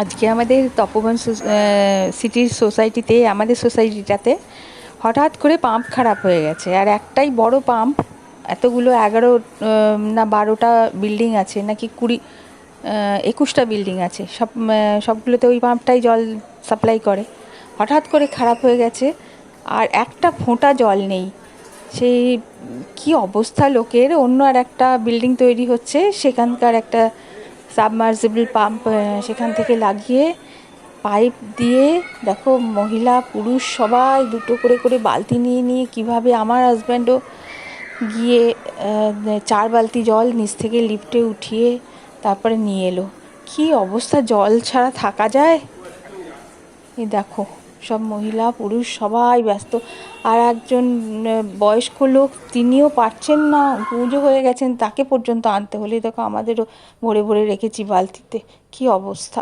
আজকে আমাদের তপবন সিটির সোসাইটিতে, আমাদের সোসাইটিটাতে হঠাৎ করে পাম্প খারাপ হয়ে গেছে। আর একটাই বড় পাম্প, এতগুলো 11 না 12টা বিল্ডিং আছে, নাকি 21টা বিল্ডিং আছে, সবগুলোতে ওই পাম্পটাই জল সাপ্লাই করে। হঠাৎ করে খারাপ হয়ে গেছে, আর একটা ফোঁটা জল নেই। সেই কি অবস্থা লোকের! অন্য আর একটা বিল্ডিং তৈরি হচ্ছে, সেখানকার একটা সাবমার্সিবল পাম্প সেখান থেকে লাগিয়ে পাইপ দিয়ে, দেখো মহিলা পুরুষ সবাই দুটো করে করে বালতি নিয়ে নিয়ে কীভাবে, আমার হাজব্যান্ডও গিয়ে 4 বালতি জল নিচ থেকে লিফটে উঠিয়ে তারপরে নিয়ে এলো। কি অবস্থা! জল ছাড়া থাকা যায়? এই দেখো, সব মহিলা পুরুষ সবাই ব্যস্ত। আর একজন বয়স্ক লোক, তিনিও পারছেন না, পুজো হয়ে গেছেন, তাকে পর্যন্ত আনতে হলে। দেখো আমাদেরও ভরে ভরে রেখেছি বালতিতে। কি অবস্থা!